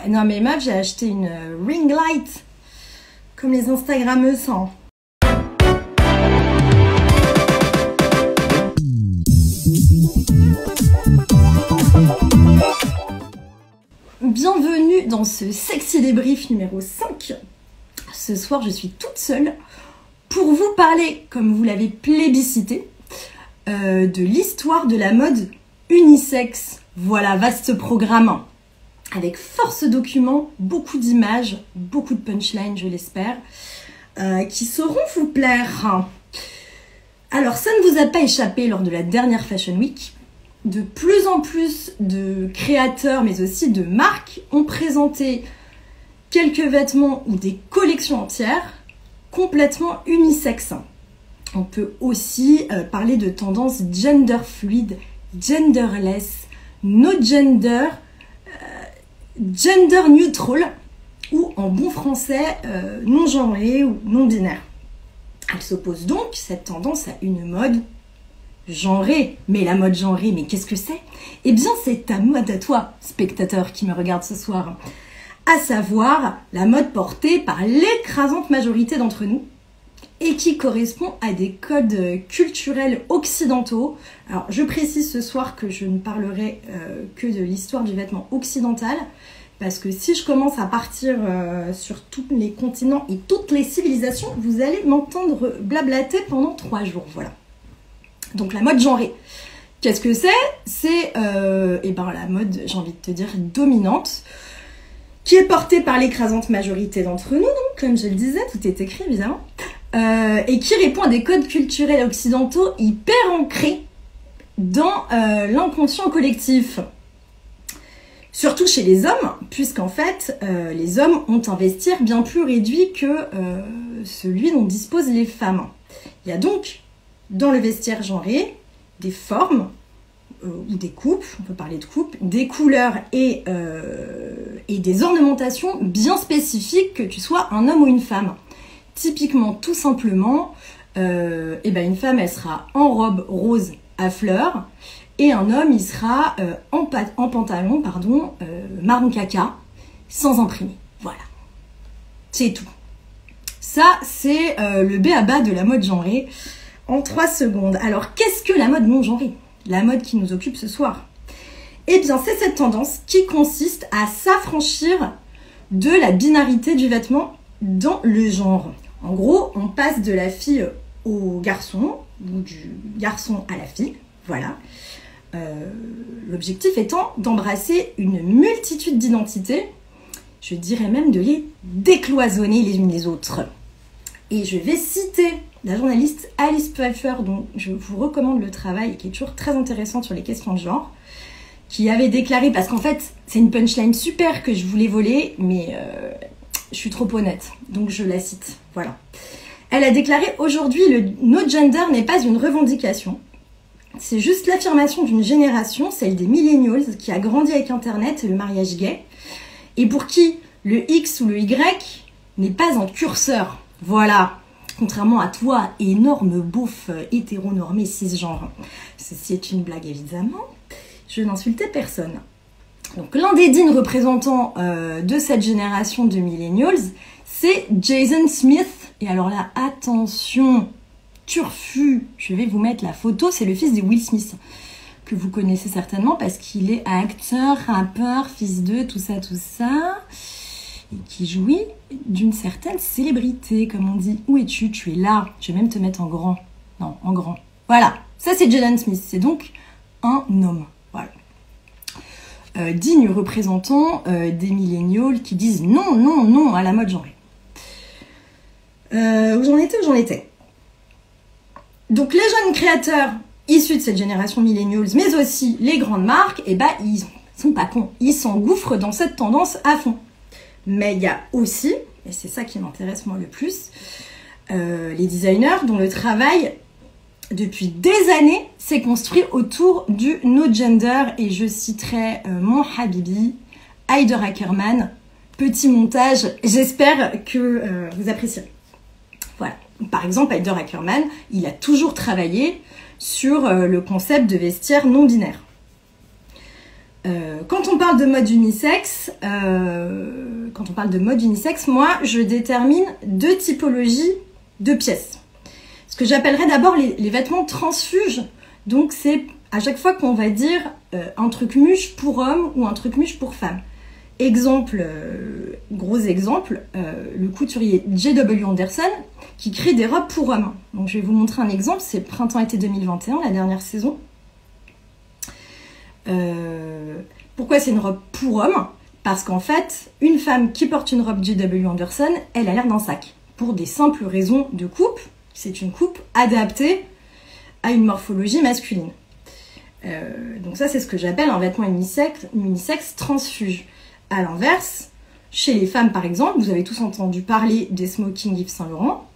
Non mais meuf, j'ai acheté une ring light, comme les Instagrammeuses. Hein. Bienvenue dans ce Sexy Débrief numéro 5. Ce soir, je suis toute seule pour vous parler, comme vous l'avez plébiscité, de l'histoire de la mode unisexe. Voilà, vaste programme. Avec force documents, beaucoup d'images, beaucoup de punchlines, je l'espère, qui sauront vous plaire. Alors, ça ne vous a pas échappé lors de la dernière Fashion Week. De plus en plus de créateurs, mais aussi de marques, ont présenté quelques vêtements ou des collections entières complètement unisexes. On peut aussi parler de tendances gender fluide, genderless, no gender, gender neutral ou en bon français non genré ou non binaire. Elle s'oppose donc, cette tendance, à une mode genrée. Mais la mode genrée, mais qu'est-ce que c'est? Eh bien, c'est ta mode à toi, spectateur qui me regarde ce soir. À savoir la mode portée par l'écrasante majorité d'entre nous et qui correspond à des codes culturels occidentaux. Alors, je précise ce soir que je ne parlerai que de l'histoire du vêtement occidental, parce que si je commence à partir sur tous les continents et toutes les civilisations, vous allez m'entendre blablater pendant 3 jours, voilà. Donc la mode genrée, qu'est-ce que c'est? C'est la mode, j'ai envie de te dire, dominante, qui est portée par l'écrasante majorité d'entre nous, donc comme je le disais, tout est écrit évidemment, et qui répond à des codes culturels occidentaux hyper ancrés dans l'inconscient collectif. Surtout chez les hommes, puisqu'en fait, les hommes ont un vestiaire bien plus réduit que celui dont disposent les femmes. Il y a donc, dans le vestiaire genré, des formes ou des coupes, on peut parler de coupes, des couleurs et des ornementations bien spécifiques, que tu sois un homme ou une femme. Typiquement, tout simplement, une femme, elle sera en robe rose à fleurs, et un homme, il sera en pantalon, marron caca, sans imprimer. Voilà. C'est tout. Ça, c'est le b.a.-ba de la mode genrée en 3 secondes. Alors, qu'est-ce que la mode non genrée? La mode qui nous occupe ce soir. Eh bien, c'est cette tendance qui consiste à s'affranchir de la binarité du vêtement dans le genre. En gros, on passe de la fille au garçon, ou du garçon à la fille, voilà. L'objectif étant d'embrasser une multitude d'identités, je dirais même de les décloisonner les unes les autres. Et je vais citer la journaliste Alice Pfeiffer, dont je vous recommande le travail, qui est toujours très intéressant sur les questions de genre, qui avait déclaré, parce qu'en fait, c'est une punchline super que je voulais voler, mais je suis trop honnête, donc je la cite, voilà. Elle a déclaré « Aujourd'hui, le no gender n'est pas une revendication. C'est juste l'affirmation d'une génération, celle des millennials, qui a grandi avec Internet et le mariage gay, et pour qui le X ou le Y n'est pas un curseur. Voilà. Contrairement à toi, énorme beauf hétéronormé cisgenre. Ceci est une blague, évidemment. Je n'insultais personne. Donc, l'un des dignes représentants de cette génération de millennials, c'est Jaden Smith. Et alors là, attention, turfu, je vais vous mettre la photo, c'est le fils de Will Smith, que vous connaissez certainement parce qu'il est acteur, rappeur, fils de tout ça, et qui jouit d'une certaine célébrité, comme on dit. Où es-tu? Tu es là. Je vais même te mettre en grand. Non, en grand. Voilà, ça c'est Jaden Smith, c'est donc un homme. Voilà. Digne représentant des millennials qui disent non, non, non à la mode genrée. Où j'en étais. Donc les jeunes créateurs issus de cette génération millennials, mais aussi les grandes marques, ils sont pas cons. Ils s'engouffrent dans cette tendance à fond. Mais il y a aussi, et c'est ça qui m'intéresse moi le plus, les designers dont le travail, depuis des années, s'est construit autour du no gender. Et je citerai mon habibi, Haider Ackermann. Petit montage, j'espère que vous apprécierez. Voilà. Par exemple, Haider Ackermann, il a toujours travaillé sur le concept de vestiaire non binaire. Quand on parle de mode unisexe, moi, je détermine 2 typologies de pièces. Ce que j'appellerais d'abord les vêtements transfuges. Donc, c'est à chaque fois qu'on va dire un truc muche pour homme ou un truc muche pour femme. Exemple, gros exemple, le couturier J.W. Anderson qui crée des robes pour hommes. Donc, je vais vous montrer un exemple. C'est printemps-été 2021, la dernière saison. Pourquoi c'est une robe pour homme? Parce qu'en fait, une femme qui porte une robe J.W. Anderson, elle a l'air d'un sac. Pour des simples raisons de coupe. C'est une coupe adaptée à une morphologie masculine. Donc ça, c'est ce que j'appelle un vêtement unisexe transfuge. À l'inverse, chez les femmes par exemple, vous avez tous entendu parler des smoking Yves Saint Laurent,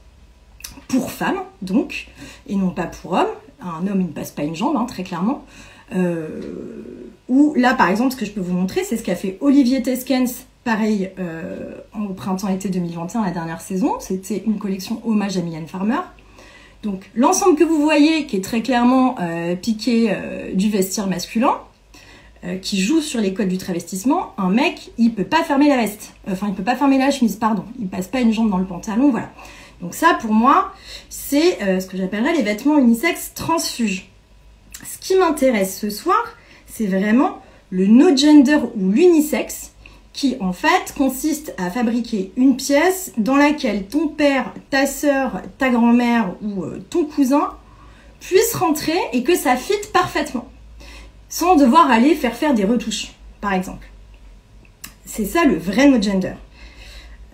pour femmes donc, et non pas pour hommes. Un homme, il ne passe pas une jambe, hein, très clairement. Ou là par exemple, ce que je peux vous montrer, c'est ce qu'a fait Olivier Teskens, pareil, au printemps-été 2021, la dernière saison. C'était une collection hommage à Mylène Farmer. Donc l'ensemble que vous voyez, qui est très clairement piqué du vestiaire masculin, qui joue sur les codes du travestissement, un mec, il peut pas fermer la veste. Enfin, il peut pas fermer la chemise, pardon. Il passe pas une jambe dans le pantalon, voilà. Donc ça, pour moi, c'est ce que j'appellerais les vêtements unisexes transfuges. Ce qui m'intéresse ce soir, c'est vraiment le no-gender ou l'unisexe, qui en fait consiste à fabriquer une pièce dans laquelle ton père, ta sœur, ta grand-mère ou ton cousin puissent rentrer et que ça fitte parfaitement, sans devoir aller faire des retouches, par exemple. C'est ça le vrai no-gender.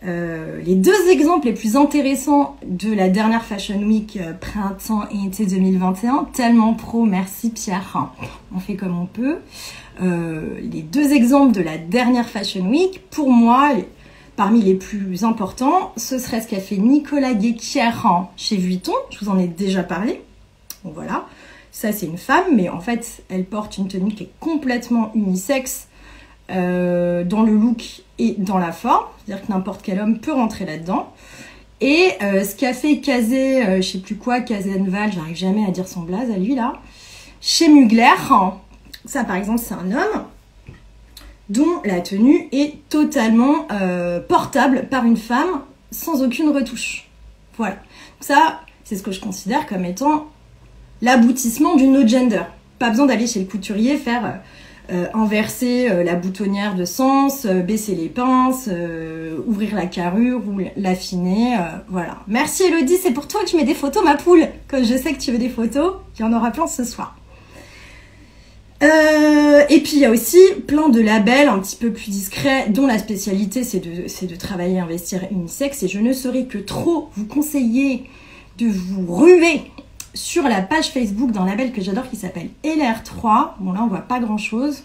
Les 2 exemples les plus intéressants de la dernière Fashion Week printemps et été 2021, tellement pro, merci Pierre, on fait comme on peut. Les 2 exemples de la dernière Fashion Week, pour moi, parmi les plus importants, ce serait ce qu'a fait Nicolas Guéquier chez Vuitton. Je vous en ai déjà parlé. Donc voilà, ça c'est une femme, mais en fait, elle porte une tenue qui est complètement unisexe dans le look et dans la forme. C'est-à-dire que n'importe quel homme peut rentrer là-dedans. Et ce qu'a fait Kazé, je sais plus quoi, Kazenval, j'arrive jamais à dire son blaze à lui là, chez Mugler. Ça, par exemple, c'est un homme dont la tenue est totalement portable par une femme sans aucune retouche. Voilà. Ça, c'est ce que je considère comme étant l'aboutissement du no-gender. Pas besoin d'aller chez le couturier faire inverser la boutonnière de sens, baisser les pinces, ouvrir la carrure ou l'affiner. Voilà. Merci Elodie, c'est pour toi que je mets des photos, ma poule. Comme je sais que tu veux des photos, il y en aura plein ce soir. Et puis il y a aussi plein de labels un petit peu plus discrets dont la spécialité c'est de travailler un vestiaire unisexe, et je ne saurais que trop vous conseiller de vous ruer sur la page Facebook d'un label que j'adore qui s'appelle LR3. Bon là on voit pas grand chose,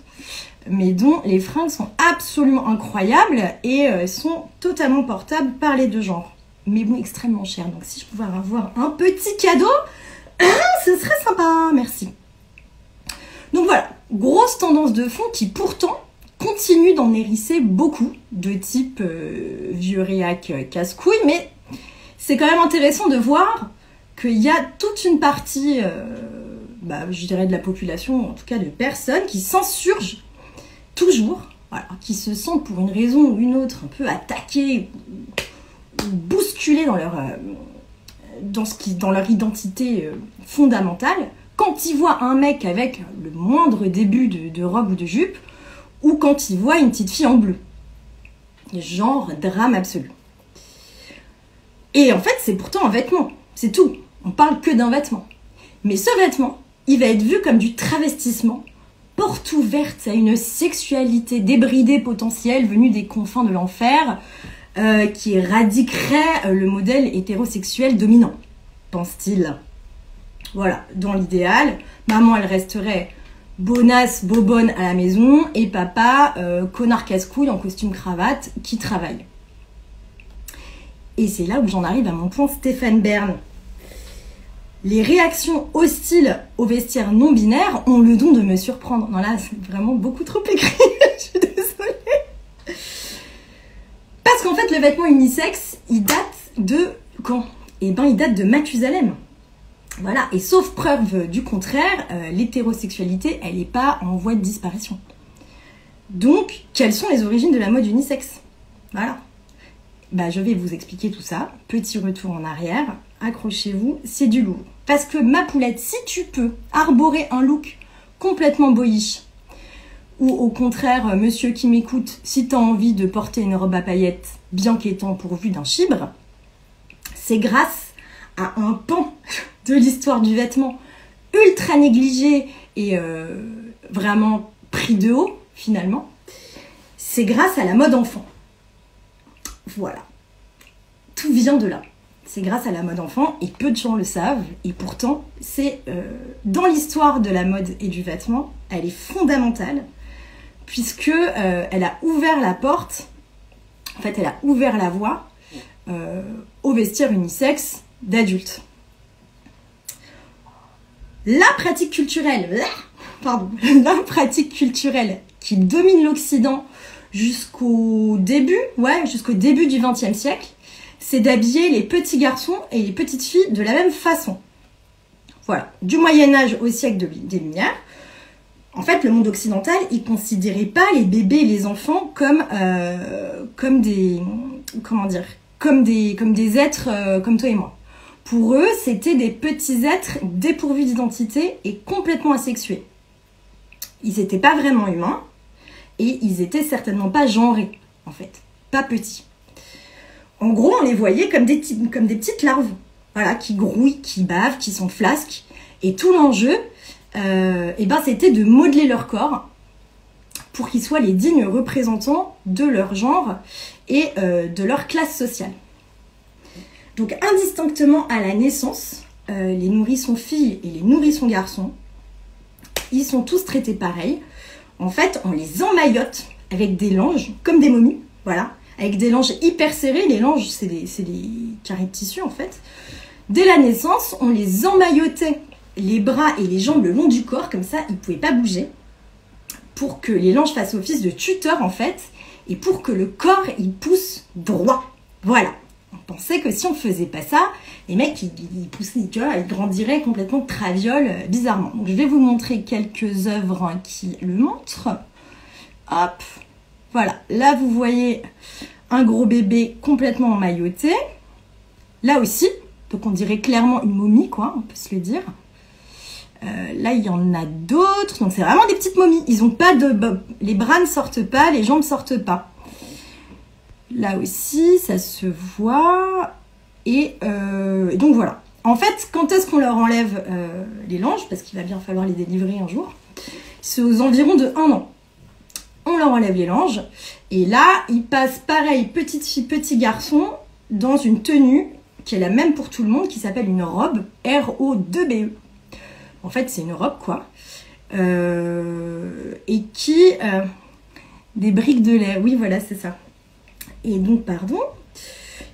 mais dont les fringues sont absolument incroyables et sont totalement portables par les 2 genres, mais bon extrêmement cher. Donc si je pouvais avoir un petit cadeau, ce serait sympa, merci. Donc voilà, grosse tendance de fond qui pourtant continue d'en hérisser beaucoup, de type vieux réac casse-couille, mais c'est quand même intéressant de voir qu'il y a toute une partie, je dirais de la population, en tout cas de personnes, qui s'insurgent toujours, voilà, qui se sentent pour une raison ou une autre un peu attaquées ou bousculées dans leur identité fondamentale, quand ils voient un mec avec le moindre début de robe ou de jupe, ou quand ils voient une petite fille en bleu. Genre drame absolu. Et en fait, c'est pourtant un vêtement, c'est tout. On parle que d'un vêtement. Mais ce vêtement, il va être vu comme du travestissement, porte ouverte à une sexualité débridée potentielle venue des confins de l'enfer, qui éradiquerait le modèle hétérosexuel dominant, pense-t-il. Voilà, dans l'idéal, maman elle resterait bonasse, bobonne à la maison, et papa, connard casse-couille en costume cravate qui travaille. Et c'est là où j'en arrive à mon point Stéphane Bern. Les réactions hostiles au vestiaire non binaire ont le don de me surprendre. Non là, c'est vraiment beaucoup trop écrit, je suis désolée. Parce qu'en fait, le vêtement unisexe, il date de quand? Eh ben, il date de Mathusalem. Voilà, et sauf preuve du contraire, l'hétérosexualité, elle n'est pas en voie de disparition. Donc, quelles sont les origines de la mode unisexe? Voilà. Bah, je vais vous expliquer tout ça. Petit retour en arrière. Accrochez-vous, c'est du lourd. Parce que ma poulette, si tu peux arborer un look complètement boyish, ou au contraire, monsieur qui m'écoute, si tu as envie de porter une robe à paillettes bien qu'étant pourvue d'un chibre, c'est grâce à un pan de l'histoire du vêtement ultra négligé et vraiment pris de haut, finalement. C'est grâce à la mode enfant. Voilà. Tout vient de là. C'est grâce à la mode enfant et peu de gens le savent. Et pourtant, c'est dans l'histoire de la mode et du vêtement, elle est fondamentale puisque elle a ouvert la porte, en fait, elle a ouvert la voie au vestiaire unisexe d'adultes. La pratique culturelle, la pratique culturelle qui domine l'Occident jusqu'au début du XXe siècle, c'est d'habiller les petits garçons et les petites filles de la même façon. Voilà, du Moyen-Âge au siècle des Lumières. En fait, le monde occidental, il ne considérait pas les bébés et les enfants comme des êtres comme toi et moi. Pour eux, c'était des petits êtres dépourvus d'identité et complètement asexués. Ils n'étaient pas vraiment humains et ils n'étaient certainement pas genrés, en fait, pas petits. En gros, on les voyait comme des petites larves, voilà, qui grouillent, qui bavent, qui sont flasques. Et tout l'enjeu, c'était de modeler leur corps pour qu'ils soient les dignes représentants de leur genre et de leur classe sociale. Donc, indistinctement à la naissance, les nourrissons filles et les nourrissons garçons, ils sont tous traités pareil. En fait, on les emmaillote avec des langes, comme des momies, voilà, avec des langes hyper serrées. Les langes, c'est des carrés de tissu, en fait. Dès la naissance, on les emmaillotait les bras et les jambes le long du corps, comme ça, ils ne pouvaient pas bouger, pour que les langes fassent office de tuteur, en fait, et pour que le corps, il pousse droit. Voilà. On pensait que si on faisait pas ça, les mecs, ils poussaient, tu vois, ils grandiraient complètement traviole, bizarrement. Donc, je vais vous montrer quelques œuvres qui le montrent. Hop. Voilà. Là, vous voyez un gros bébé complètement emmailloté. Là aussi. Donc, on dirait clairement une momie, quoi, on peut se le dire. Là, il y en a d'autres. Donc, c'est vraiment des petites momies. Ils ont pas de... Les bras ne sortent pas, les jambes ne sortent pas. Là aussi, ça se voit. Et donc, voilà. En fait, quand est-ce qu'on leur enlève les langes? Parce qu'il va bien falloir les délivrer un jour. C'est aux environs de 1 an. On leur enlève les langes. Et là, ils passent pareil, petite fille, petit garçon, dans une tenue qui est la même pour tout le monde, qui s'appelle une robe, R-O-2-B-E. En fait, c'est une robe, quoi. Et qui... des briques de lait. Oui, voilà, c'est ça. Et donc, pardon,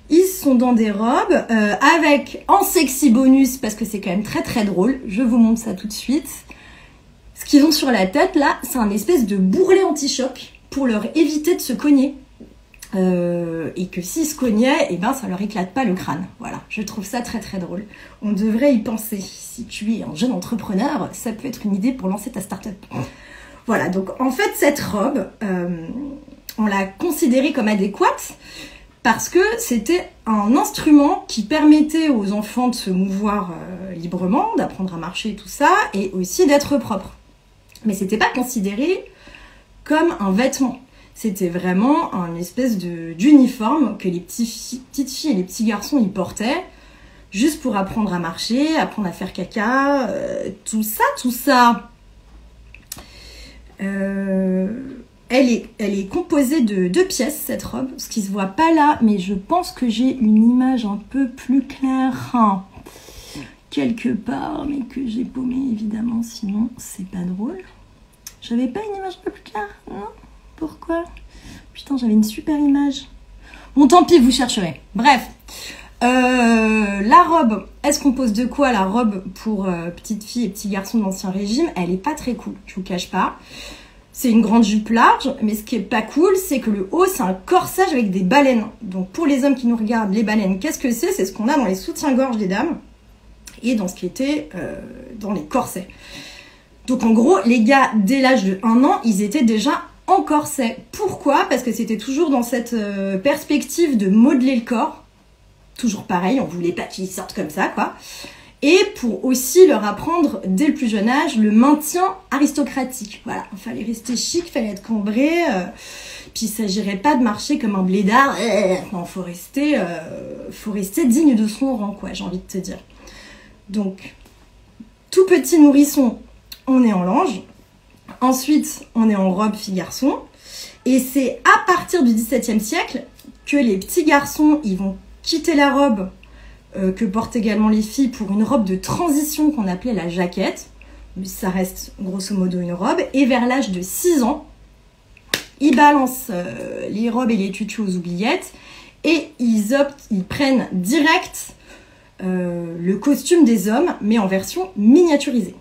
ils sont dans des robes avec, en sexy bonus, parce que c'est quand même très, très drôle. Je vous montre ça tout de suite. Ce qu'ils ont sur la tête, là, c'est un espèce de bourrelet anti-choc pour leur éviter de se cogner. Et que s'ils se cognaient, eh ben, ça leur éclate pas le crâne. Voilà, je trouve ça très très drôle. On devrait y penser. Si tu es un jeune entrepreneur, ça peut être une idée pour lancer ta start-up. Voilà, donc en fait, cette robe, on l'a considérée comme adéquate parce que c'était un instrument qui permettait aux enfants de se mouvoir librement, d'apprendre à marcher et tout ça, et aussi d'être propre. Mais c'était pas considéré comme un vêtement. C'était vraiment un espèce d'uniforme que les petites filles et les petits garçons y portaient, juste pour apprendre à marcher, apprendre à faire caca, tout ça. Elle est composée de 2 pièces, cette robe, ce qui se voit pas là, mais je pense que j'ai une image un peu plus claire quelque part, mais que j'ai paumé évidemment, sinon c'est pas drôle. J'avais pas une image un peu plus claire, non? Pourquoi? Putain, j'avais une super image. Bon, tant pis, vous chercherez. Bref. La robe, elle se compose de quoi? La robe pour petites filles et petits garçons de l'Ancien Régime, elle est pas très cool, je vous cache pas. C'est une grande jupe large, mais ce qui est pas cool, c'est que le haut, c'est un corsage avec des baleines. Donc pour les hommes qui nous regardent, les baleines, qu'est-ce que c'est? C'est ce qu'on a dans les soutiens-gorge des dames et dans ce qui était dans les corsets. Donc en gros, les gars, dès l'âge de 1 an, ils étaient déjà en corset. Pourquoi? Parce que c'était toujours dans cette perspective de modeler le corps. Toujours pareil, on voulait pas qu'ils sortent comme ça, quoi. Et pour aussi leur apprendre, dès le plus jeune âge, le maintien aristocratique. Voilà, il fallait rester chic, il fallait être cambré. Puis il s'agirait pas de marcher comme un blédard. Non, faut rester digne de son rang, quoi, j'ai envie de te dire. Donc, tout petit nourrisson, on est en lange. Ensuite, on est en robe fille-garçon. Et c'est à partir du XVIIe siècle que les petits garçons, ils vont quitter la robe que portent également les filles pour une robe de transition qu'on appelait la jaquette. Ça reste grosso modo une robe. Et vers l'âge de 6 ans, ils balancent les robes et les tutus aux oubliettes et ils prennent direct le costume des hommes, mais en version miniaturisée.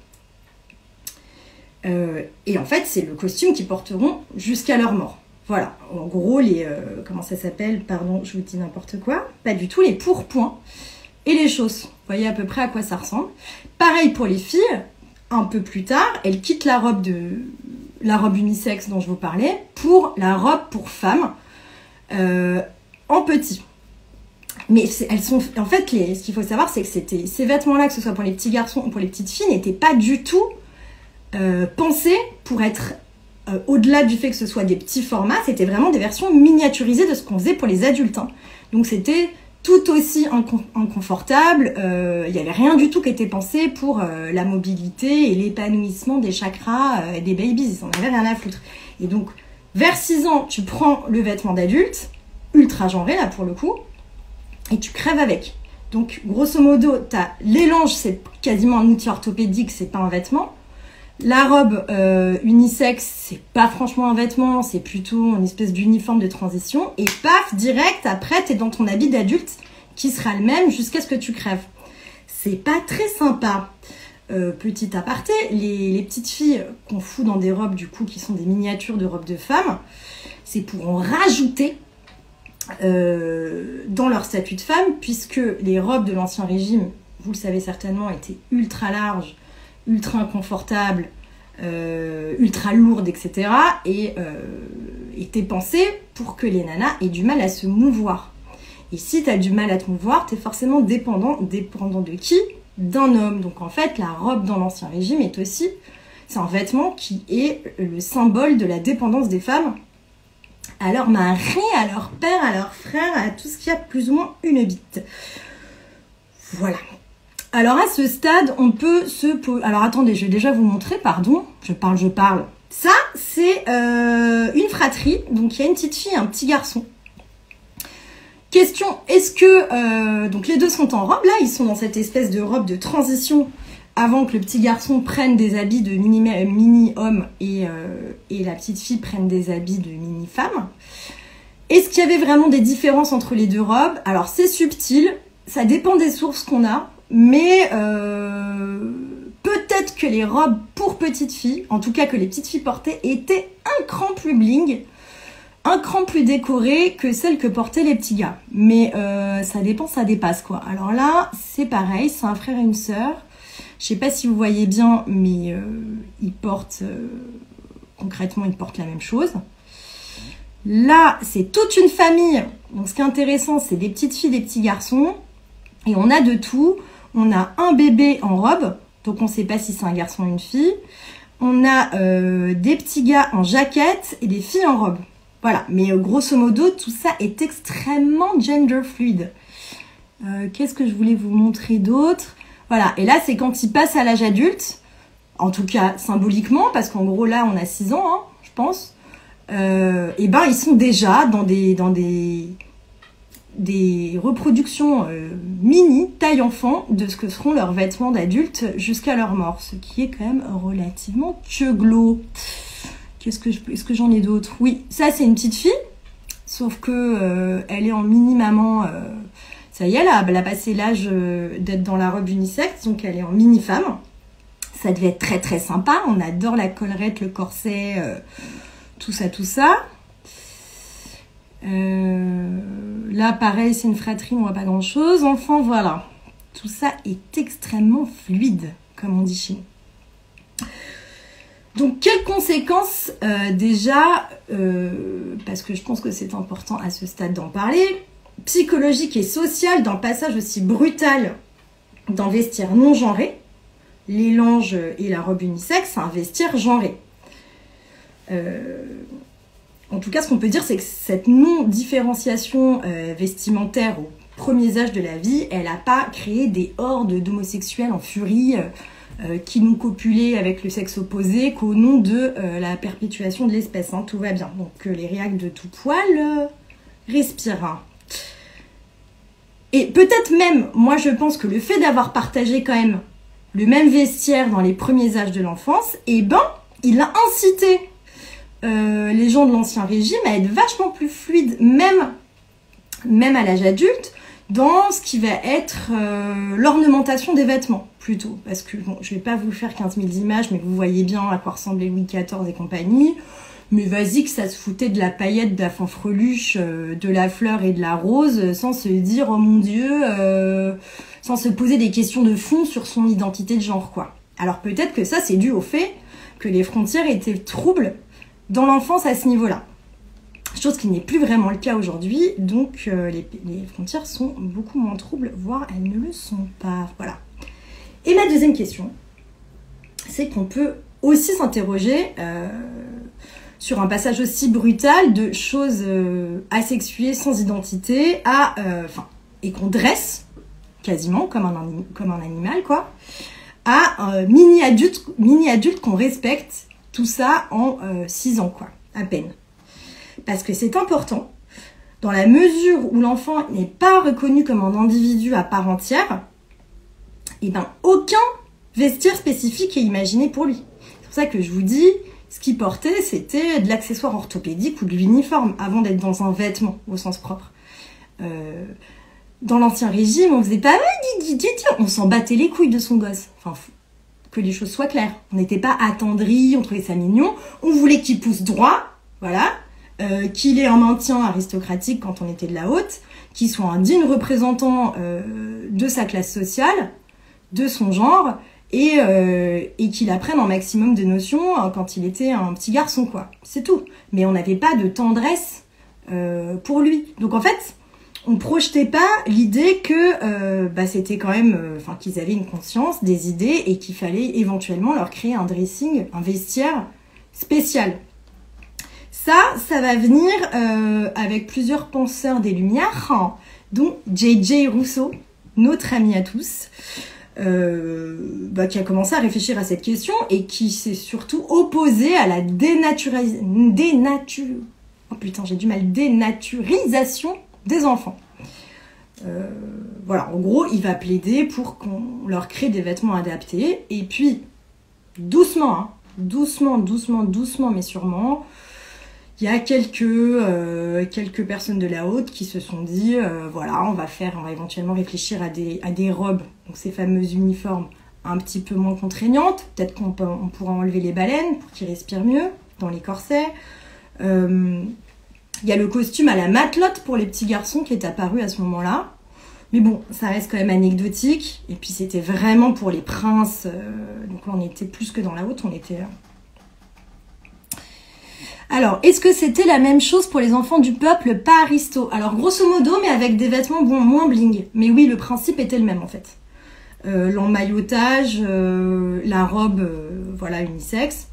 Et en fait, c'est le costume qu'ils porteront jusqu'à leur mort. Voilà, en gros, comment ça s'appelle? Pardon, je vous dis n'importe quoi. Pas du tout, les pourpoints et les chausses. Vous voyez à peu près à quoi ça ressemble. Pareil pour les filles, un peu plus tard, elles quittent la robe unisexe dont je vous parlais pour la robe pour femmes en petit. Mais elles sont, en fait, ce qu'il faut savoir, c'est que ces vêtements-là, que ce soit pour les petits garçons ou pour les petites filles, n'étaient pas du tout pensés pour être au-delà du fait que ce soit des petits formats. C'était vraiment des versions miniaturisées de ce qu'on faisait pour les adultes. Hein. Donc c'était tout aussi inconfortable. Il n'y avait rien du tout qui était pensé pour la mobilité et l'épanouissement des chakras des babies. Ils n'en avaient rien à foutre. Et donc, vers 6 ans, tu prends le vêtement d'adulte, ultra genré là pour le coup, et tu crèves avec. Donc, grosso modo, les langes, c'est quasiment un outil orthopédique, c'est pas un vêtement. La robe unisexe, c'est pas franchement un vêtement, c'est plutôt une espèce d'uniforme de transition. Et paf, direct, après, t'es dans ton habit d'adulte qui sera le même jusqu'à ce que tu crèves. C'est pas très sympa. Petit aparté, les petites filles qu'on fout dans des robes, du coup, qui sont des miniatures de robes de femmes, c'est pour en rajouter dans leur statut de femme, puisque les robes de l'Ancien Régime, vous le savez certainement, étaient ultra larges, ultra inconfortable, ultra lourde, etc. et était pensée pour que les nanas aient du mal à se mouvoir. Et si tu as du mal à te mouvoir, tu es forcément dépendant de qui? D'un homme. Donc en fait, la robe dans l'Ancien Régime c'est un vêtement qui est le symbole de la dépendance des femmes à leur mari, à leur père, à leur frère, à tout ce qui a plus ou moins une bite. Voilà. Alors à ce stade, on peut alors attendez, je vais déjà vous montrer, pardon, je parle. Ça, c'est une fratrie, donc il y a une petite fille et un petit garçon. Question, est-ce que... donc les deux sont en robe, là, ils sont dans cette espèce de robe de transition avant que le petit garçon prenne des habits de mini-homme et la petite fille prenne des habits de mini-femme. Est-ce qu'il y avait vraiment des différences entre les deux robes? Alors c'est subtil, ça dépend des sources qu'on a. Mais peut-être que les robes pour petites filles, en tout cas que les petites filles portaient, étaient un cran plus bling, un cran plus décorées que celles que portaient les petits gars. Mais ça dépend, ça dépasse quoi. Alors là, c'est pareil, c'est un frère et une sœur. Je sais pas si vous voyez bien, mais ils portent, concrètement, ils portent la même chose. Là, c'est toute une famille. Donc ce qui est intéressant, c'est des petites filles, des petits garçons. Et on a de tout. On a un bébé en robe, donc on ne sait pas si c'est un garçon ou une fille. On a des petits gars en jaquette et des filles en robe. Voilà, mais grosso modo, tout ça est extrêmement gender fluide. Qu'est-ce que je voulais vous montrer d'autre? Voilà, et là, c'est quand ils passent à l'âge adulte, en tout cas symboliquement, parce qu'en gros, là, on a 6 ans, hein, je pense. Et ben, ils sont déjà dans des reproductions mini, taille enfant, de ce que seront leurs vêtements d'adultes jusqu'à leur mort, ce qui est quand même relativement tcheuglo. Est-ce que j'en ai d'autres? Oui, ça c'est une petite fille, sauf que elle est en mini maman. Ça y est, elle a passé l'âge d'être dans la robe unisexe, donc elle est en mini femme. Ça devait être très très sympa. On adore la collerette, le corset, tout ça, tout ça. Là, pareil, c'est une fratrie, on voit pas grand-chose. Enfin, voilà. Tout ça est extrêmement fluide, comme on dit chez nous. Donc, quelles conséquences déjà, parce que je pense que c'est important à ce stade d'en parler, psychologiques et sociales d'un passage aussi brutal d'un vestiaire non genré, les langes et la robe unisexe, à un vestiaire genré. En tout cas, ce qu'on peut dire, c'est que cette non-différenciation vestimentaire aux premiers âges de la vie, elle n'a pas créé des hordes d'homosexuels en furie qui n'ont copulé avec le sexe opposé qu'au nom de la perpétuation de l'espèce. Hein, tout va bien. Donc les réacs de tout poil respirent. Hein. Et peut-être même, moi je pense que le fait d'avoir partagé quand même le même vestiaire dans les premiers âges de l'enfance, eh ben, il a incité les gens de l'Ancien Régime à être vachement plus fluides, même à l'âge adulte, dans ce qui va être l'ornementation des vêtements, plutôt. Parce que, bon, je vais pas vous faire 15 000 images, mais vous voyez bien à quoi ressemblait Louis XIV et compagnie. Mais vas-y que ça se foutait de la paillette, de la fanfreluche, de la fleur et de la rose, sans se dire, oh mon Dieu, sans se poser des questions de fond sur son identité de genre, quoi. Alors peut-être que ça, c'est dû au fait que les frontières étaient troubles dans l'enfance à ce niveau-là. Chose qui n'est plus vraiment le cas aujourd'hui, donc les frontières sont beaucoup moins troubles, voire elles ne le sont pas. Voilà. Et ma deuxième question, c'est qu'on peut aussi s'interroger sur un passage aussi brutal de choses asexuées sans identité et qu'on dresse quasiment comme un animal, quoi, à mini-adulte qu'on respecte, tout ça en 6 ans, quoi, à peine. Parce que c'est important, dans la mesure où l'enfant n'est pas reconnu comme un individu à part entière, et ben aucun vestiaire spécifique est imaginé pour lui. C'est pour ça que je vous dis, ce qu'il portait, c'était de l'accessoire orthopédique ou de l'uniforme, avant d'être dans un vêtement, au sens propre. Dans l'Ancien Régime, on faisait pas... On s'en battait les couilles de son gosse. Enfin, que les choses soient claires. On n'était pas attendris, on trouvait ça mignon. On voulait qu'il pousse droit, voilà. Qu'il ait un maintien aristocratique quand on était de la haute, qu'il soit un digne représentant de sa classe sociale, de son genre, et qu'il apprenne un maximum de notions quand il était un petit garçon, quoi. C'est tout. Mais on n'avait pas de tendresse pour lui. Donc en fait, on projetait pas l'idée que c'était quand même, qu'ils avaient une conscience, des idées, et qu'il fallait éventuellement leur créer un dressing, un vestiaire spécial. Ça va venir avec plusieurs penseurs des Lumières, dont J.J. Rousseau, notre ami à tous, qui a commencé à réfléchir à cette question et qui s'est surtout opposé à la dénaturisation des enfants. Voilà, en gros, il va plaider pour qu'on leur crée des vêtements adaptés, et puis doucement, mais sûrement, il y a quelques personnes de la haute qui se sont dit, on va éventuellement réfléchir à des robes, donc ces fameuses uniformes un petit peu moins contraignantes. Peut-être qu'on pourra enlever les baleines pour qu'ils respirent mieux dans les corsets. Il y a le costume à la matelote pour les petits garçons qui est apparu à ce moment-là. Mais bon, ça reste quand même anecdotique. Et puis c'était vraiment pour les princes. Donc là, on était plus que dans la haute, on était... Alors, est-ce que c'était la même chose pour les enfants du peuple, pas aristo? Alors, grosso modo, mais avec des vêtements moins bling. Mais oui, le principe était le même, en fait. L'emmaillotage, la robe, unisexe.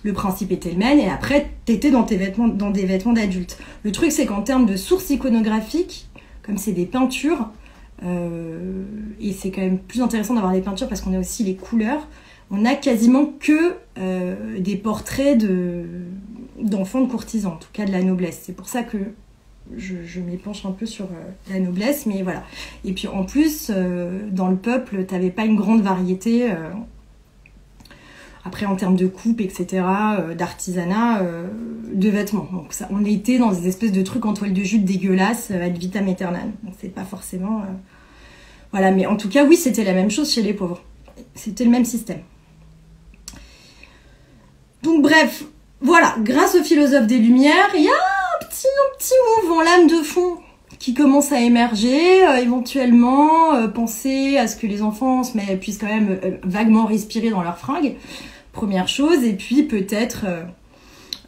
Le principe était le même. Et après, t'étais dans des vêtements d'adultes. Le truc, c'est qu'en termes de sources iconographiques, comme c'est des peintures, et c'est quand même plus intéressant d'avoir des peintures parce qu'on a aussi les couleurs, on a quasiment que des portraits d'enfants de courtisans, en tout cas de la noblesse. C'est pour ça que je m'épanche un peu sur la noblesse, mais voilà. Et puis en plus, dans le peuple, t'avais pas une grande variété, après en termes de coupe, etc., d'artisanat, de vêtements. Donc ça, on était dans des espèces de trucs en toile de jute dégueulasses, ad vitam aeternam. Donc c'est pas forcément... Voilà, mais en tout cas, oui, c'était la même chose chez les pauvres. C'était le même système. Donc bref, voilà, grâce aux philosophes des Lumières, il y a un petit mouvement, lame de fond, qui commence à émerger, éventuellement penser à ce que les enfants puissent quand même vaguement respirer dans leurs fringues, Première chose, et puis peut-être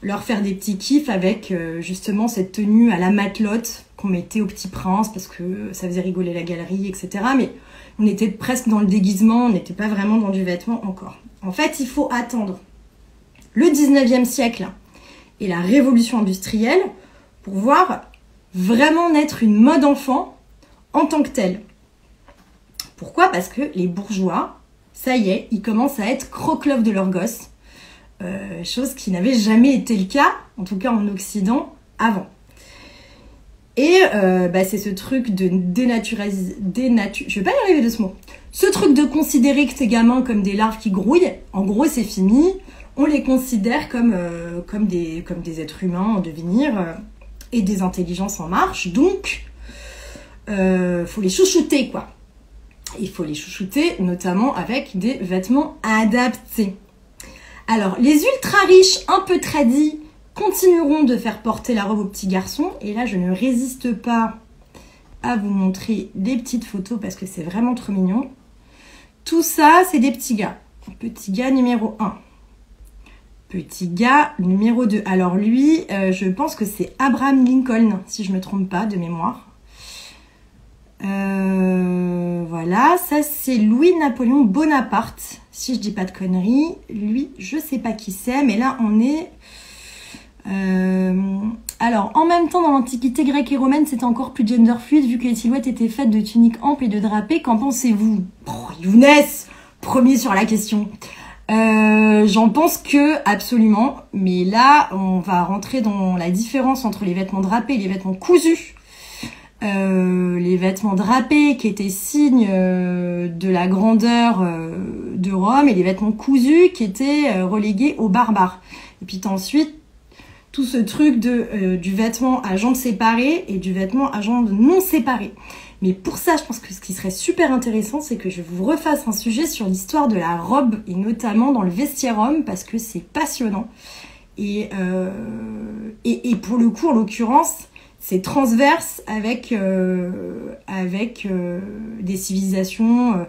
leur faire des petits kiffs avec justement cette tenue à la matelote qu'on mettait au Petit Prince parce que ça faisait rigoler la galerie, etc. Mais on était presque dans le déguisement, on n'était pas vraiment dans du vêtement encore. En fait, il faut attendre le 19e siècle et la révolution industrielle pour voir vraiment naître une mode enfant en tant que telle. Pourquoi ? Parce que les bourgeois, ça y est, ils commencent à être croque-love de leurs gosses. Chose qui n'avait jamais été le cas, en tout cas en Occident, avant. Et c'est ce truc de je vais pas y arriver de ce mot. Ce truc de considérer que ces gamins comme des larves qui grouillent, en gros c'est fini. On les considère comme des êtres humains en devenir et des intelligences en marche. Donc, faut les chouchouter, quoi. Il faut les chouchouter, notamment avec des vêtements adaptés. Alors, les ultra riches, un peu tradis, continueront de faire porter la robe aux petits garçons. Et là, je ne résiste pas à vous montrer des petites photos parce que c'est vraiment trop mignon. Tout ça, c'est des petits gars. Petit gars numéro 1. Petit gars numéro 2. Alors lui, je pense que c'est Abraham Lincoln, si je ne me trompe pas, de mémoire. Voilà, ça c'est Louis-Napoléon Bonaparte, si je dis pas de conneries. Lui, je sais pas qui c'est, mais là on est... Alors, en même temps, dans l'Antiquité grecque et romaine, c'était encore plus gender fluide, vu que les silhouettes étaient faites de tuniques amples et de drapés. Qu'en pensez-vous ? Younes, premier sur la question. J'en pense que absolument, mais là on va rentrer dans la différence entre les vêtements drapés et les vêtements cousus. Les vêtements drapés qui étaient signe de la grandeur de Rome et les vêtements cousus qui étaient relégués aux barbares. Et puis ensuite tout ce truc du vêtement à jambes séparées et du vêtement à jambes non séparées. Mais pour ça, je pense que ce qui serait super intéressant, c'est que je vous refasse un sujet sur l'histoire de la robe, et notamment dans le vestiaire homme, parce que c'est passionnant. Et pour le coup, en l'occurrence, c'est transverse avec des civilisations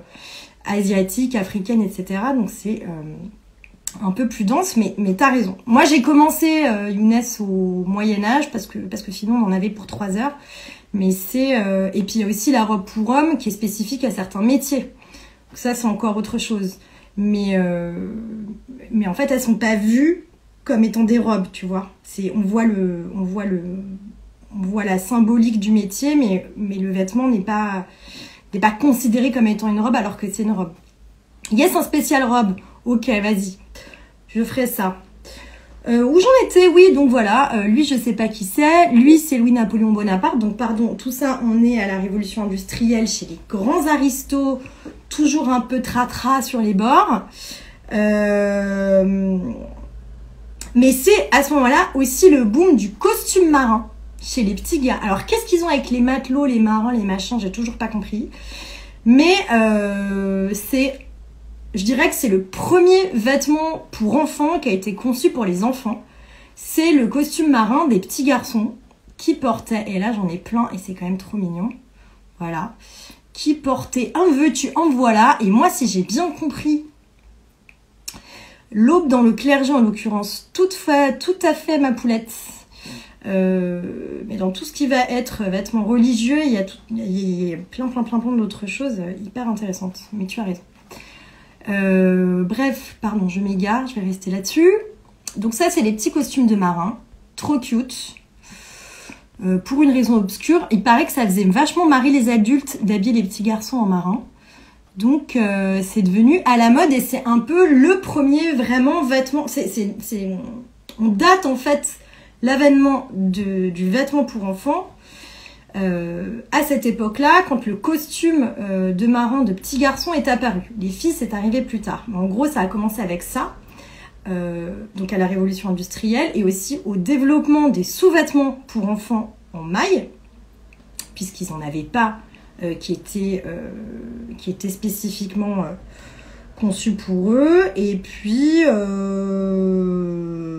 asiatiques, africaines, etc. Donc c'est un peu plus dense, mais t'as raison. Moi, j'ai commencé Younes au Moyen-Âge, parce que sinon, on en avait pour 3 heures. Mais c'est et puis il y a aussi la robe pour homme qui est spécifique à certains métiers. Donc ça c'est encore autre chose. Mais en fait elles sont pas vues comme étant des robes, tu vois. On voit la symbolique du métier, mais le vêtement n'est pas considéré comme étant une robe alors que c'est une robe. Yes, un spécial robe. Ok, vas-y, je ferai ça. Où j'en étais, oui, donc voilà, lui je sais pas qui c'est, lui c'est Louis-Napoléon Bonaparte, donc pardon, tout ça on est à la révolution industrielle chez les grands aristos, toujours un peu tra-tra sur les bords, mais c'est à ce moment-là aussi le boom du costume marin chez les petits gars. Alors qu'est-ce qu'ils ont avec les matelots, les marins, les machins, j'ai toujours pas compris, mais je dirais que c'est le premier vêtement pour enfants qui a été conçu pour les enfants. C'est le costume marin des petits garçons qui portaient, et là j'en ai plein et c'est quand même trop mignon, voilà, qui portaient un veux-tu, en voilà. Et moi, si j'ai bien compris, l'aube dans le clergé en l'occurrence, tout à fait ma poulette. Mais dans tout ce qui va être vêtements religieux, il y a plein d'autres choses hyper intéressantes. Mais tu as raison. Bref, pardon, je m'égare, je vais rester là-dessus. Donc ça, c'est les petits costumes de marin, trop cute. Pour une raison obscure, il paraît que ça faisait vachement marrer les adultes d'habiller les petits garçons en marin. Donc c'est devenu à la mode et c'est un peu le premier vraiment vêtement. On date en fait l'avènement du vêtement pour enfants à cette époque-là, quand le costume de marin de petit garçon est apparu. Les filles, c'est arrivé plus tard. Mais en gros, ça a commencé avec ça, donc à la révolution industrielle, et aussi au développement des sous-vêtements pour enfants en maille, puisqu'ils n'en avaient pas qui étaient spécifiquement conçus pour eux. Et puis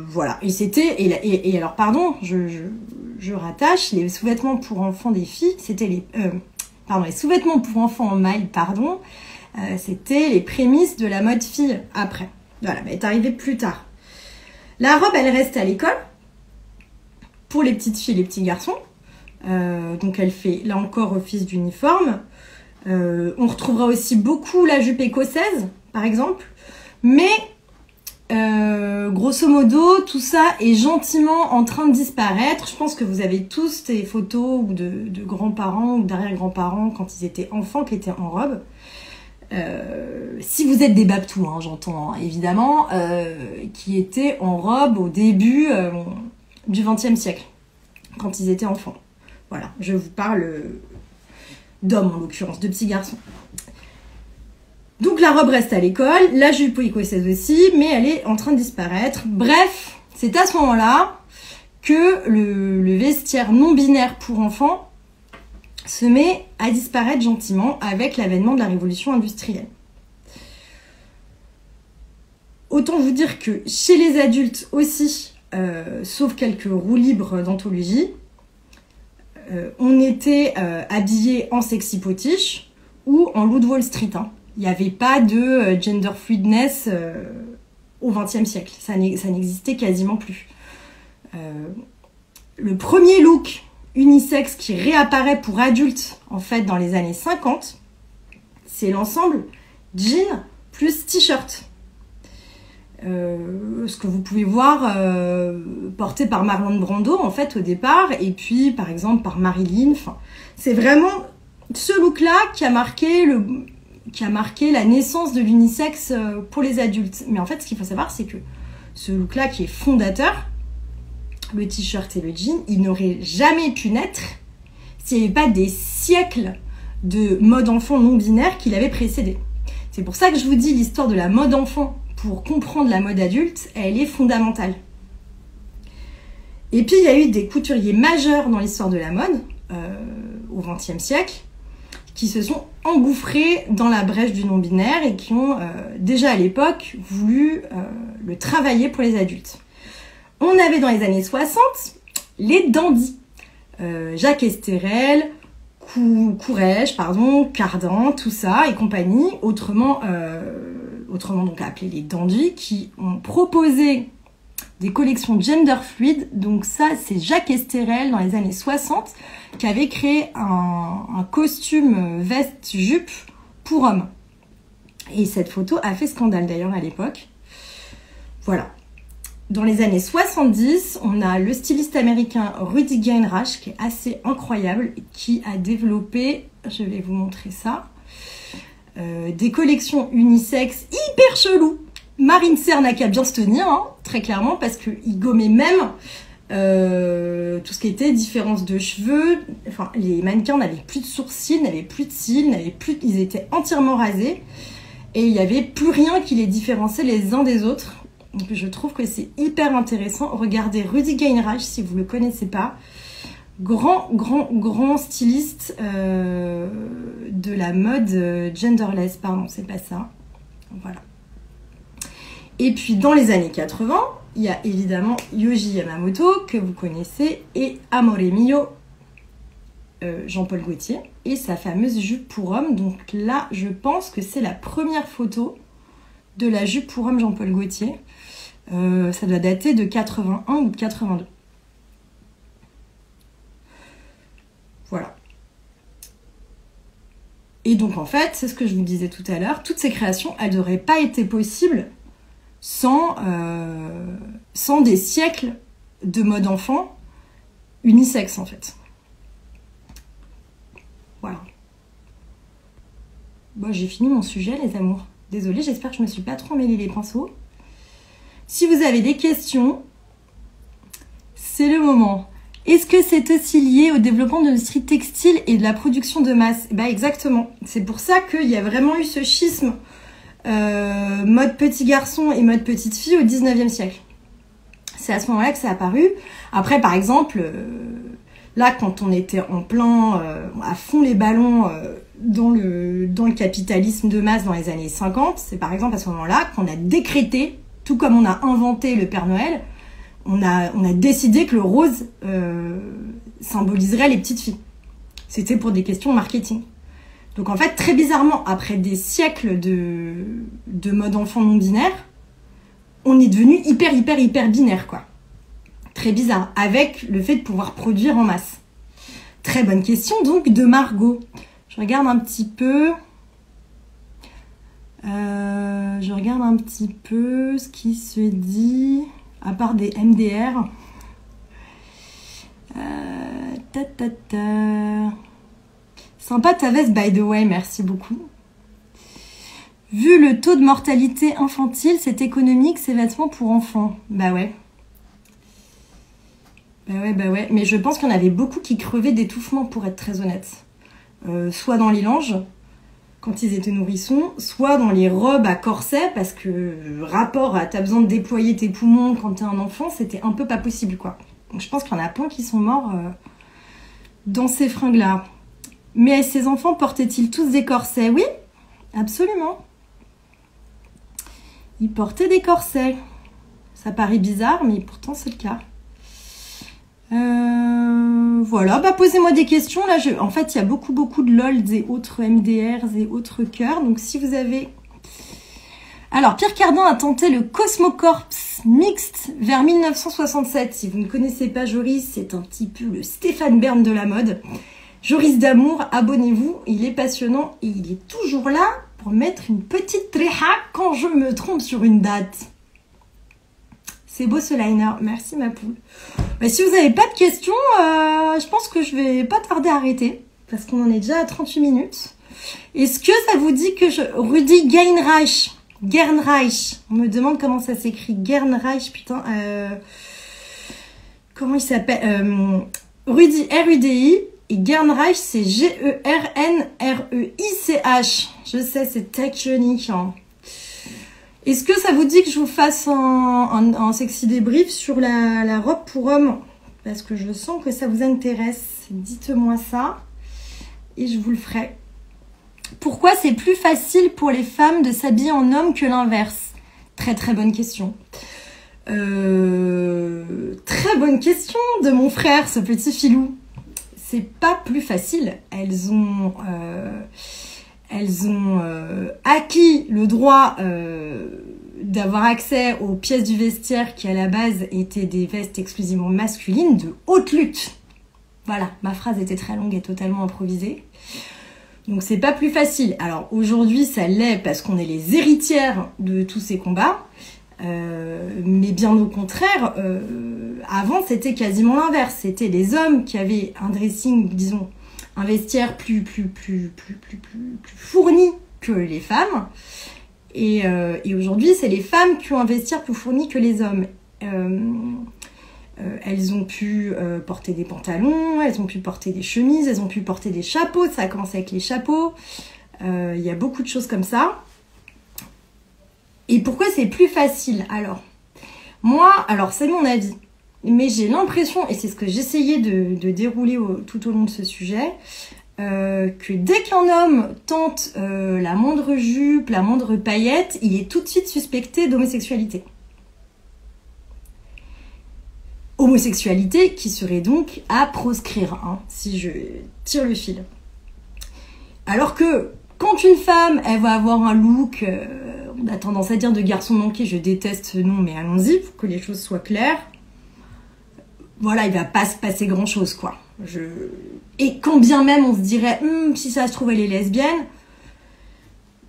voilà. Et c'était et alors pardon, je rattache, les sous-vêtements pour enfants des filles, c'était les sous-vêtements pour enfants en maille, c'était les prémices de la mode fille après. Voilà, elle est arrivée plus tard. La robe, elle reste à l'école pour les petites filles et les petits garçons. Donc elle fait là encore office d'uniforme. On retrouvera aussi beaucoup la jupe écossaise, par exemple. Mais grosso modo, tout ça est gentiment en train de disparaître. Je pense que vous avez tous des photos ou de grands-parents ou d'arrière-grands-parents quand ils étaient enfants qui étaient en robe. Si vous êtes des babtous, hein, j'entends évidemment, qui étaient en robe au début du XXe siècle, quand ils étaient enfants. Voilà, je vous parle d'hommes en l'occurrence, de petits garçons. Donc la robe reste à l'école, la jupe écossaise aussi, mais elle est en train de disparaître. Bref, c'est à ce moment-là que le vestiaire non binaire pour enfants se met à disparaître gentiment avec l'avènement de la révolution industrielle. Autant vous dire que chez les adultes aussi, sauf quelques roues libres d'anthologie, on était habillé en sexy potiche ou en loup de Wall Street. Hein. Il n'y avait pas de gender fluidness au XXe siècle. Ça n'existait quasiment plus. Le premier look unisexe qui réapparaît pour adultes, en fait, dans les années 50, c'est l'ensemble jean plus t-shirt. Ce que vous pouvez voir porté par Marlon Brando, en fait, au départ, et puis, par exemple, par Marilyn. Enfin, c'est vraiment ce look-là qui a marqué la naissance de l'unisexe pour les adultes. Mais en fait, ce qu'il faut savoir, c'est que ce look-là qui est fondateur, le t-shirt et le jean, il n'aurait jamais pu naître s'il n'y avait pas des siècles de mode enfant non binaire qui l'avaient précédé. C'est pour ça que je vous dis l'histoire de la mode enfant pour comprendre la mode adulte, elle est fondamentale. Et puis il y a eu des couturiers majeurs dans l'histoire de la mode au XXe siècle qui se sont engouffrés dans la brèche du non-binaire et qui ont déjà à l'époque voulu le travailler pour les adultes. On avait dans les années 60 les dandys. Jacques Esterel, Courrèges, Cardan, tout ça et compagnie, autrement donc appelés les dandys, qui ont proposé des collections gender fluid. Donc ça, c'est Jacques Esterel dans les années 60 qui avait créé un costume veste-jupe pour hommes. Et cette photo a fait scandale d'ailleurs à l'époque. Voilà. Dans les années 70, on a le styliste américain Rudy Geinrach, qui est assez incroyable, qui a développé, je vais vous montrer ça, des collections unisexes hyper cheloues. Marine Serre n'a qu'à bien se tenir, hein, très clairement, parce qu'il gommait même tout ce qui était différence de cheveux. Enfin, les mannequins n'avaient plus de sourcils, n'avaient plus de cils, ils étaient entièrement rasés. Et il n'y avait plus rien qui les différenciait les uns des autres. Donc je trouve que c'est hyper intéressant. Regardez Rudy Geinrach si vous ne le connaissez pas. Grand styliste de la mode genderless. Pardon, c'est pas ça. Voilà. Et puis dans les années 80, il y a évidemment Yohji Yamamoto que vous connaissez et Amore Mio, Jean-Paul Gaultier et sa fameuse jupe pour homme. Donc là, je pense que c'est la première photo de la jupe pour homme Jean-Paul Gaultier. Ça doit dater de 81 ou de 82. Voilà. Et donc en fait, c'est ce que je vous disais tout à l'heure, toutes ces créations, elles n'auraient pas été possibles sans des siècles de mode enfant unisexe en fait. Voilà. Bon, j'ai fini mon sujet les amours. Désolée, j'espère que je me suis pas trop mêlé les pinceaux. Si vous avez des questions, c'est le moment. Est-ce que c'est aussi lié au développement de l'industrie textile et de la production de masse? Bah exactement. C'est pour ça qu'il y a vraiment eu ce schisme mode petit garçon et mode petite fille au 19e siècle. C'est à ce moment-là que ça a apparu. Après, par exemple, là, quand on était en plein, à fond les ballons dans le capitalisme de masse dans les années 50, c'est par exemple à ce moment-là qu'on a décrété, tout comme on a inventé le Père Noël, on a décidé que le rose symboliserait les petites filles. C'était pour des questions marketing. Donc en fait, très bizarrement, après des siècles de mode enfant non binaire, on est devenu hyper binaire, quoi. Très bizarre, avec le fait de pouvoir produire en masse. Très bonne question, donc, de Margot. Je regarde un petit peu... ce qui se dit, à part des MDR. Sympa ta veste, by the way, merci beaucoup. Vu le taux de mortalité infantile, c'est économique, ces vêtements pour enfants. Bah ouais. Mais je pense qu'il y en avait beaucoup qui crevaient d'étouffement, pour être très honnête. Soit dans les langes, quand ils étaient nourrissons, soit dans les robes à corset, parce que rapport à t'as besoin de déployer tes poumons quand t'es un enfant, c'était un peu pas possible, quoi. Donc je pense qu'il y en a plein qui sont morts dans ces fringues-là. Mais ces enfants portaient-ils tous des corsets? Oui, absolument. Ils portaient des corsets. Ça paraît bizarre, mais pourtant c'est le cas. Voilà, bah posez-moi des questions. Là, en fait, il y a beaucoup de LOLs et autres MDRs et autres cœurs. Donc si vous avez... Alors, Pierre Cardin a tenté le Cosmocorps mixte vers 1967. Si vous ne connaissez pas Joris, c'est un petit peu le Stéphane Bern de la mode. Joris d'amour, abonnez-vous, il est passionnant et il est toujours là pour mettre une petite tréha quand je me trompe sur une date. C'est beau ce liner, merci ma poule. Bah, si vous n'avez pas de questions, je pense que je vais pas tarder à arrêter, parce qu'on en est déjà à 38 minutes. Est-ce que ça vous dit que Rudi Gernreich, on me demande comment ça s'écrit, Gernreich, putain, comment il s'appelle, Rudi, R-U-D-I, et Gernreich, c'est G-E-R-N-R-E-I-C-H. Je sais, c'est technique, hein. Est-ce que ça vous dit que je vous fasse un sexy débrief sur la robe pour homme? Parce que je sens que ça vous intéresse. Dites-moi ça et je vous le ferai. Pourquoi c'est plus facile pour les femmes de s'habiller en homme que l'inverse? Très bonne question. Très bonne question de mon frère, ce petit filou. C'est pas plus facile. Elles ont acquis le droit d'avoir accès aux pièces du vestiaire qui à la base étaient des vestes exclusivement masculines de haute lutte. Voilà, ma phrase était très longue et totalement improvisée. Donc c'est pas plus facile. Alors aujourd'hui ça l'est parce qu'on est les héritières de tous ces combats. Mais bien au contraire, avant c'était quasiment l'inverse. C'était les hommes qui avaient un dressing, disons, un vestiaire plus fourni que les femmes. Et aujourd'hui, c'est les femmes qui ont un vestiaire plus fourni que les hommes. Elles ont pu porter des pantalons, elles ont pu porter des chemises, elles ont pu porter des chapeaux. Ça a commencé avec les chapeaux. Il y a beaucoup de choses comme ça. Et pourquoi c'est plus facile? Alors, moi, c'est mon avis. Mais j'ai l'impression, et c'est ce que j'essayais de dérouler tout au long de ce sujet, que dès qu'un homme tente la moindre jupe, la moindre paillette, il est tout de suite suspecté d'homosexualité. Homosexualité qui serait donc à proscrire, hein, si je tire le fil. Alors que quand une femme, elle va avoir un look, on a tendance à dire de garçon manqué, je déteste ce nom, mais allons-y, pour que les choses soient claires. Voilà, il va pas se passer grand-chose, quoi. Et quand bien même on se dirait, si ça se trouve, elle est lesbienne,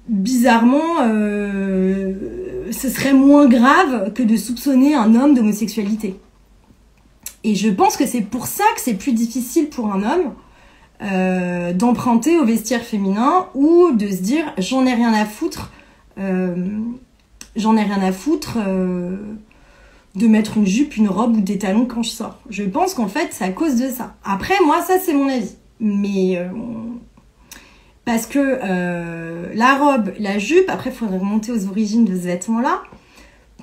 bizarrement, ce serait moins grave que de soupçonner un homme d'homosexualité. Et je pense que c'est pour ça que c'est plus difficile pour un homme d'emprunter au vestiaire féminin ou de se dire j'en ai rien à foutre de mettre une jupe, une robe ou des talons quand je sors. Je pense qu'en fait c'est à cause de ça. Après moi ça c'est mon avis, mais parce que la robe, la jupe, après il faudrait remonter aux origines de ce vêtement là.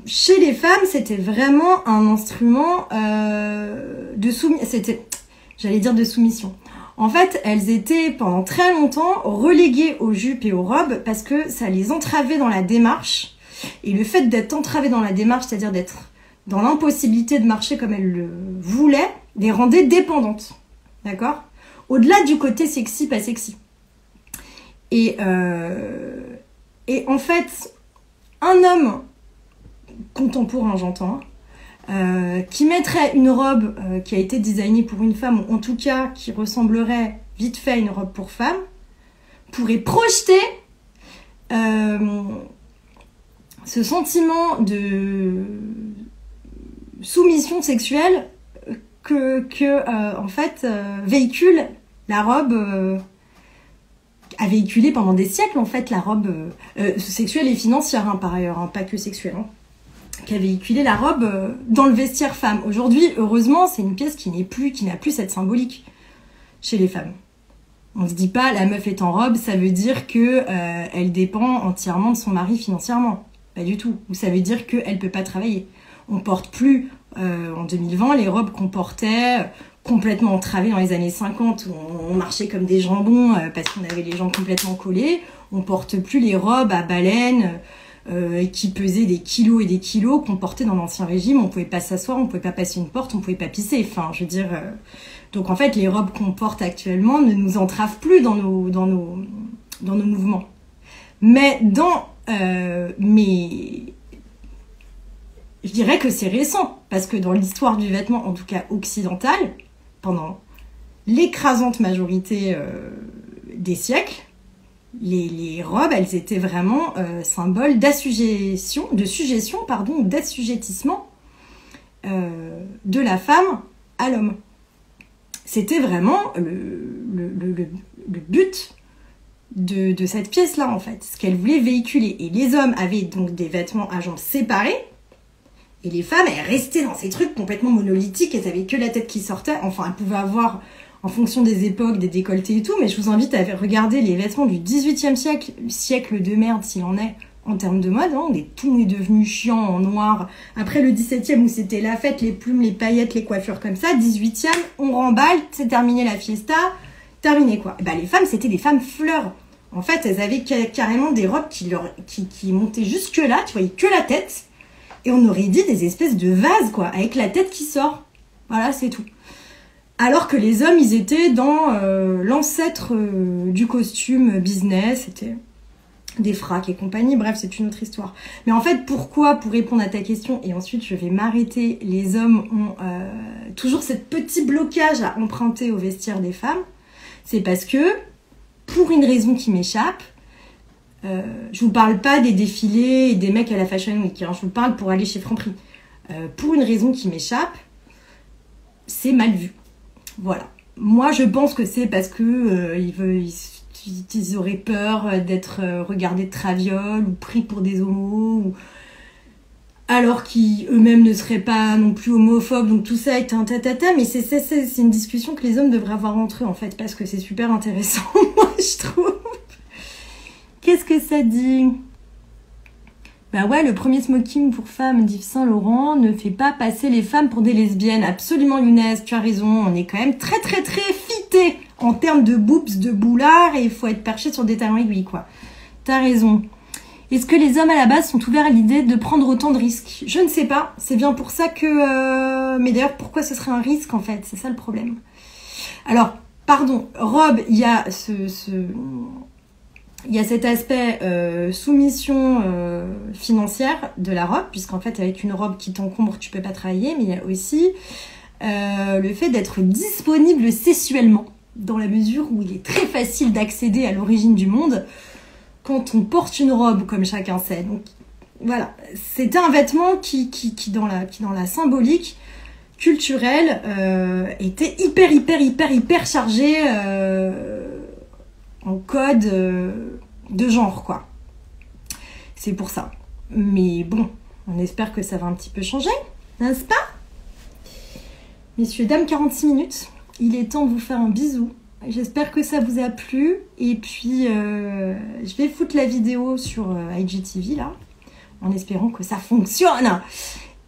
Chez les femmes, c'était vraiment un instrument de soumission. En fait, elles étaient pendant très longtemps reléguées aux jupes et aux robes parce que ça les entravait dans la démarche. Et le fait d'être entravées dans la démarche, c'est-à-dire d'être dans l'impossibilité de marcher comme elles le voulaient, les rendait dépendantes. D'accord? Au-delà du côté sexy, pas sexy. Et en fait, un homme contemporain, j'entends, qui mettrait une robe qui a été designée pour une femme, ou en tout cas qui ressemblerait vite fait à une robe pour femme, pourrait projeter ce sentiment de soumission sexuelle que en fait, véhicule la robe, a véhiculé pendant des siècles, en fait, la robe sexuelle et financière, hein, par ailleurs, hein, pas que sexuelle, hein, qui a véhiculé la robe dans le vestiaire femme. Aujourd'hui, heureusement, c'est une pièce qui n'a plus cette symbolique chez les femmes. On se dit pas, la meuf est en robe, ça veut dire que elle dépend entièrement de son mari financièrement. Pas du tout. Ou ça veut dire qu'elle peut pas travailler. On porte plus, en 2020, les robes qu'on portait complètement entravées dans les années 50, où on marchait comme des jambons parce qu'on avait les jambes complètement collées. On porte plus les robes à baleine qui pesaient des kilos et des kilos qu'on portait dans l'ancien régime. On pouvait pas s'asseoir, on pouvait pas passer une porte, on pouvait pas pisser. Enfin, je veux dire... Donc en fait, les robes qu'on porte actuellement ne nous entravent plus dans nos mouvements. Mais je dirais que c'est récent, parce que dans l'histoire du vêtement, en tout cas occidentale, pendant l'écrasante majorité des siècles, les robes, elles étaient vraiment symboles d'assujettissement de la femme à l'homme. C'était vraiment le but de cette pièce-là, en fait, ce qu'elle voulait véhiculer. Et les hommes avaient donc des vêtements à jambes séparées, et les femmes, elles restaient dans ces trucs complètement monolithiques, elles avaient que la tête qui sortait. Enfin, elles pouvaient avoir, en fonction des époques, des décolletés et tout, mais je vous invite à regarder les vêtements du XVIIIe siècle de merde, s'il en est, en termes de mode, hein, tout est devenu chiant en noir. Après le 17e où c'était la fête, les plumes, les paillettes, les coiffures comme ça, 18e, on remballe, c'est terminé la fiesta, terminé quoi. Et bah, les femmes, c'était des femmes fleurs. En fait, elles avaient carrément des robes qui montaient jusque là, tu voyais que la tête, et on aurait dit des espèces de vases quoi, avec la tête qui sort. Voilà, c'est tout. Alors que les hommes, ils étaient dans l'ancêtre du costume business, c'était... des fracs et compagnie, bref, c'est une autre histoire. Mais en fait, pourquoi, pour répondre à ta question, et ensuite je vais m'arrêter, les hommes ont toujours ce petit blocage à emprunter au vestiaire des femmes, c'est parce que, pour une raison qui m'échappe, je vous parle pas des défilés et des mecs à la Fashion Week, hein, je vous parle pour aller chez Franprix. Pour une raison qui m'échappe, c'est mal vu. Voilà. Moi, je pense que c'est parce que ils auraient peur d'être regardés de traviole ou pris pour des homos, alors qu'eux-mêmes ne seraient pas non plus homophobes, donc tout ça est un tatata, mais c'est une discussion que les hommes devraient avoir entre eux, en fait, parce que c'est super intéressant, moi, je trouve. Qu'est-ce que ça dit ? Bah ouais, le premier smoking pour femmes d'Yves Saint Laurent ne fait pas passer les femmes pour des lesbiennes. Absolument, Younes, tu as raison, on est quand même très très très fité en termes de boobs, de boulards, et il faut être perché sur des talons aiguilles, quoi. T'as raison. Est-ce que les hommes à la base sont ouverts à l'idée de prendre autant de risques ? Je ne sais pas, c'est bien pour ça que... Mais d'ailleurs, pourquoi ce serait un risque, en fait ? C'est ça le problème. Alors, pardon, robe, il y a il y a cet aspect soumission financière de la robe, puisqu'en fait, avec une robe qui t'encombre, tu peux pas travailler, mais il y a aussi le fait d'être disponible sexuellement, dans la mesure où il est très facile d'accéder à l'origine du monde quand on porte une robe, comme chacun sait. Donc voilà, c'est un vêtement qui dans la symbolique culturelle était hyper chargé en code de genre, quoi. C'est pour ça. Mais bon, on espère que ça va un petit peu changer, n'est-ce pas ? Messieurs, dames, 46 minutes. Il est temps de vous faire un bisou. J'espère que ça vous a plu. Et puis, je vais foutre la vidéo sur IGTV, là, en espérant que ça fonctionne.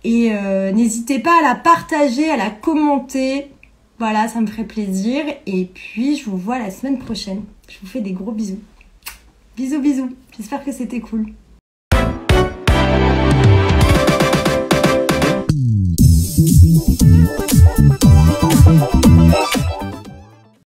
Et n'hésitez pas à la partager, à la commenter. Voilà, ça me ferait plaisir. Et puis, je vous vois la semaine prochaine. Je vous fais des gros bisous. Bisous, bisous. J'espère que c'était cool.